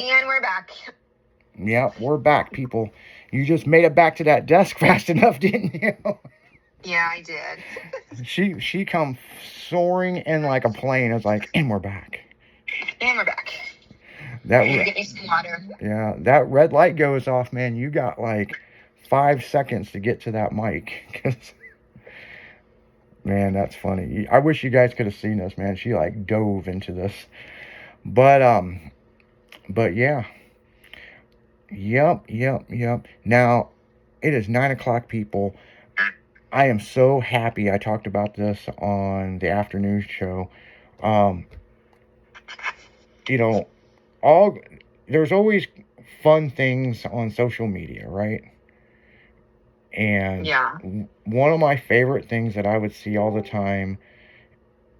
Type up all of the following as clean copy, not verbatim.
And we're back. Yeah, we're back, people. You just made it back to that desk fast enough, didn't you? Yeah, I did. she come soaring in like a plane. It's like, and we're back. And we're back. That get me some water. Yeah, that red light goes off, man. You got like 5 seconds to get to that mic. 'Cause, man, that's funny. I wish you guys could have seen this, man. She like dove into this. But yeah. Yep. Now, it is 9 o'clock, people. I am so happy I talked about this on the afternoon show. You know, there's always fun things on social media, right? And yeah, one of my favorite things that I would see all the time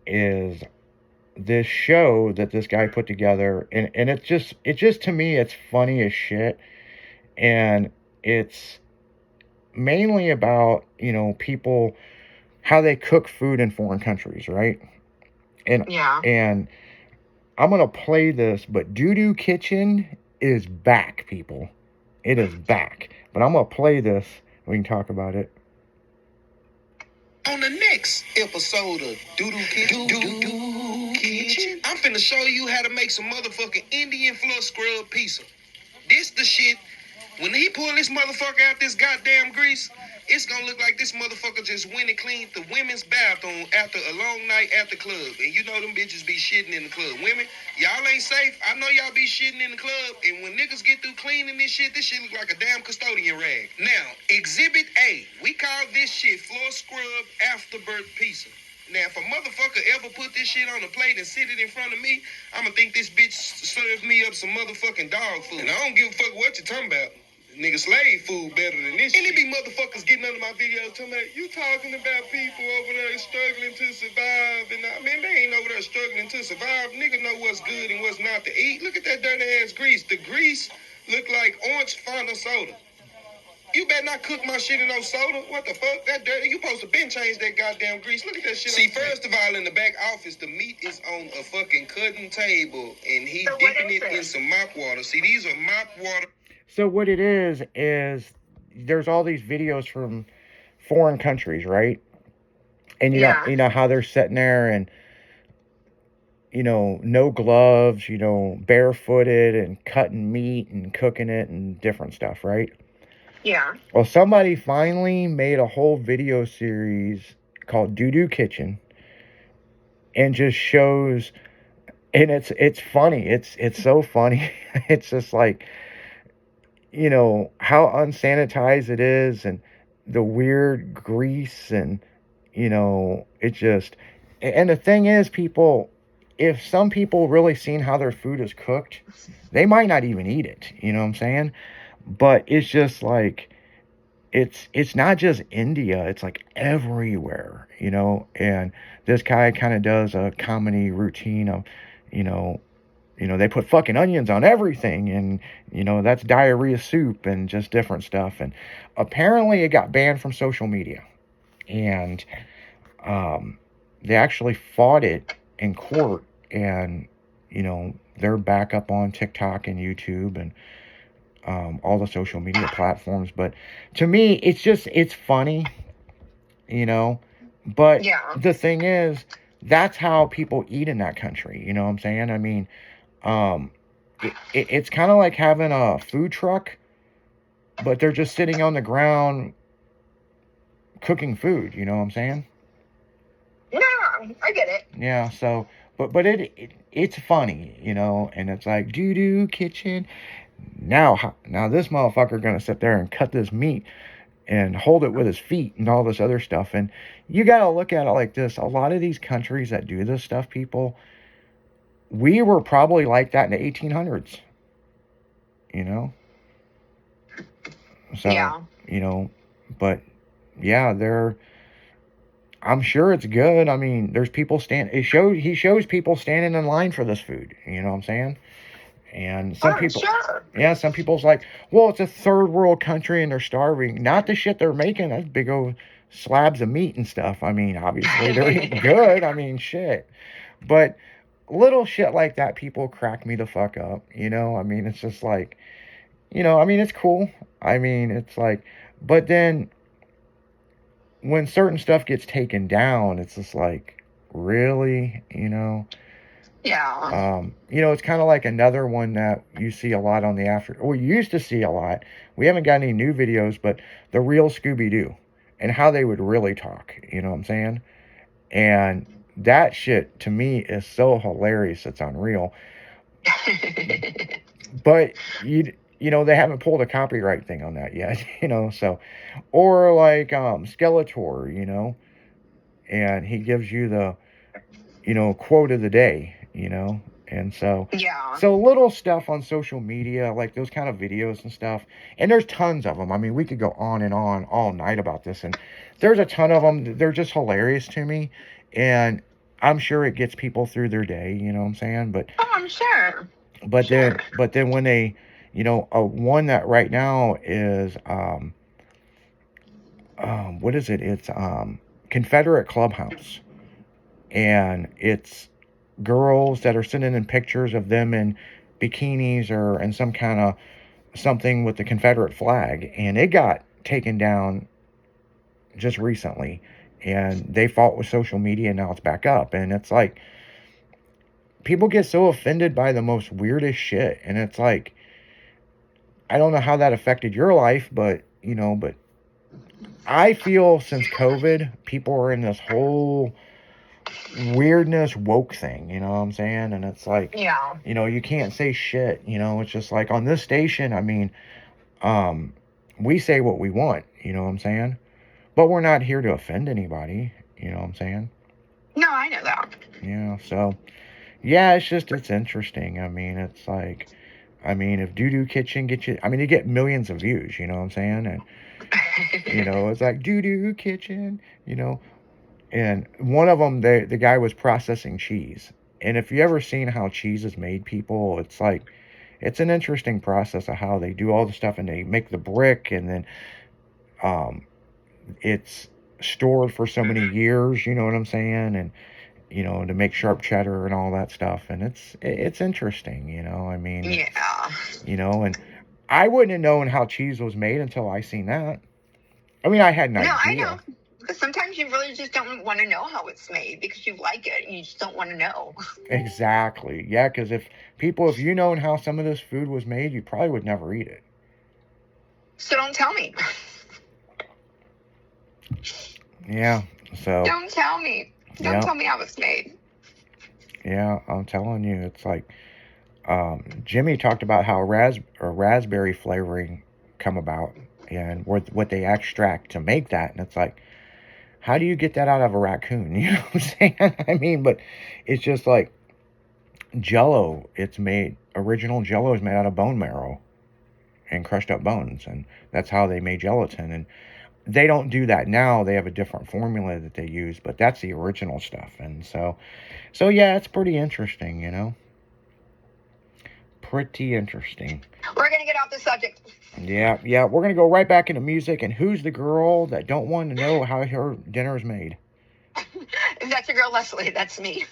is this show that this guy put together, and it just to me, it's funny as shit, and it's mainly about, people, how they cook food in foreign countries, right? And I'm gonna play this, but Doo Doo Kitchen is back, people. It is back. But I'm gonna play this. We can talk about it on the next episode of Doo Doo Kitchen. I'm finna show you how to make some motherfucking Indian floor scrub pizza. This the shit. When he pull this motherfucker out this goddamn grease, it's gonna look like this motherfucker just went and cleaned the women's bathroom after a long night at the club. And you know them bitches be shitting in the club. Women, y'all ain't safe. I know y'all be shitting in the club. And when niggas get through cleaning this shit look like a damn custodian rag. Now, Exhibit A. We call this shit floor scrub afterbirth pizza. Now, if a motherfucker ever put this shit on a plate and sit it in front of me, I'ma think this bitch served me up some motherfucking dog food. And I don't give a fuck what you talking about. Nigga, slave food better than this. And it be motherfuckers getting under my videos talking about, you talking about people over there struggling to survive. And I mean, they ain't over there struggling to survive. Nigga know what's good and what's not to eat. Look at that dirty ass grease. The grease look like orange Fanta soda. You better not cook my shit in no soda. What the fuck? That dirty. You supposed to been change that goddamn grease. Look at that shit. See, first of all, in the back office, the meat is on a fucking cutting table, and he dipping it in some mop water. See, these are mop water. So what it is there's all these videos from foreign countries, right? And you know how they're sitting there and, no gloves, barefooted and cutting meat and cooking it and different stuff, right? Yeah. Well, somebody finally made a whole video series called Doo Doo Kitchen, and just shows, and it's funny. It's so funny. It's just like, how unsanitized it is, and the weird grease, and it just, and the thing is, people, if some people really seen how their food is cooked, they might not even eat it, you know what I'm saying? But it's just like, it's not just India, it's like everywhere, and this guy kind of does a comedy routine of, they put fucking onions on everything, and, that's diarrhea soup and just different stuff. And apparently it got banned from social media. And they actually fought it in court, and, they're back up on TikTok and YouTube and all the social media platforms. But to me, it's funny, but the thing is, that's how people eat in that country. You know what I'm saying? I mean, it's kind of like having a food truck, but they're just sitting on the ground cooking food. You know what I'm saying? No, I get it. Yeah. So, but it's funny, and it's like Doo Doo Kitchen. Now this motherfucker gonna sit there and cut this meat and hold it with his feet and all this other stuff. And you gotta look at it like this: a lot of these countries that do this stuff, people, we were probably like that in the 1800s, So, but yeah, I'm sure it's good. I mean, there's people he shows people standing in line for this food. You know what I'm saying? And some people's like, well, it's a third world country and they're starving. Not the shit they're making. That's big old slabs of meat and stuff. I mean, obviously they're eating good. I mean, shit. But little shit like that, people crack me the fuck up, you know? I mean, it's just like, you know, I mean, it's cool. I mean, it's like, but then when certain stuff gets taken down, it's just like, really, you know? Yeah. You know, it's kind of like another one that you see a lot on the after, or you used to see a lot. We haven't got any new videos, but the real Scooby-Doo and how they would really talk, you know what I'm saying? And that shit to me is so hilarious, it's unreal. But you know, they haven't pulled a copyright thing on that yet, you know, so, or like Skeletor, you know, and he gives you the, you know, quote of the day, you know, and so Yeah. so little stuff on social media, like those kind of videos and stuff, and there's tons of them. I mean, we could go on and on all night about this, and there's a ton of them. They're just hilarious to me, and I'm sure it gets people through their day, you know what I'm saying? Oh, I'm sure. But Sure. then when they, you know, one that right now is what is it? It's Confederate Clubhouse, and it's girls that are sending in pictures of them in bikinis or in some kind of something with the Confederate flag, and it got taken down just recently, and they fought with social media, and now it's back up, and it's like people get so offended by the most weirdest shit, and it's like, I don't know how that affected your life, but you know, but I feel since COVID, people are in this whole weirdness woke thing, you know what I'm saying? And it's like, Yeah. you know, you can't say shit, you know, it's just like on this station, I mean, we say what we want, you know what I'm saying? But we're not here to offend anybody, you know what I'm saying? No, I know that. Yeah, so yeah, it's interesting. I mean, it's like, I mean, if Doo Doo Kitchen gets you, I mean, you get millions of views, you know what I'm saying? And you know, it's like Doo Doo Kitchen, you know. And one of them, the guy was processing cheese. And if you ever seen how cheese is made, people, it's like, it's an interesting process of how they do all the stuff, and they make the brick, and then it's stored for so many years, you know what I'm saying? And, you know, to make sharp cheddar and all that stuff. And it's interesting, you know, I mean, Yeah. you know, and I wouldn't have known how cheese was made until I seen that. I mean, I had an No, idea. I know. Because sometimes you really just don't want to know how it's made because you like it and you just don't want to know. Exactly. Yeah, because if you known how some of this food was made, you probably would never eat it. So don't tell me. Yeah. So. Don't tell me. Don't Yeah. tell me how it's made. Yeah, I'm telling you, it's like Jimmy talked about how raspberry flavoring come about, and what they extract to make that, and it's like, how do you get that out of a raccoon? You know what I'm saying? I mean, but it's just like Jello. Original Jello is made out of bone marrow and crushed up bones, and that's how they made gelatin. And they don't do that now. They have a different formula that they use, but that's the original stuff. And so yeah, it's pretty interesting, you know. Pretty interesting. We're going to get off the subject. Yeah, we're going to go right back into music. And who's the girl that don't want to know how her dinner is made? If that's your girl Leslie, that's me.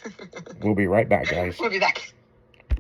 We'll be right back, guys. We'll be back.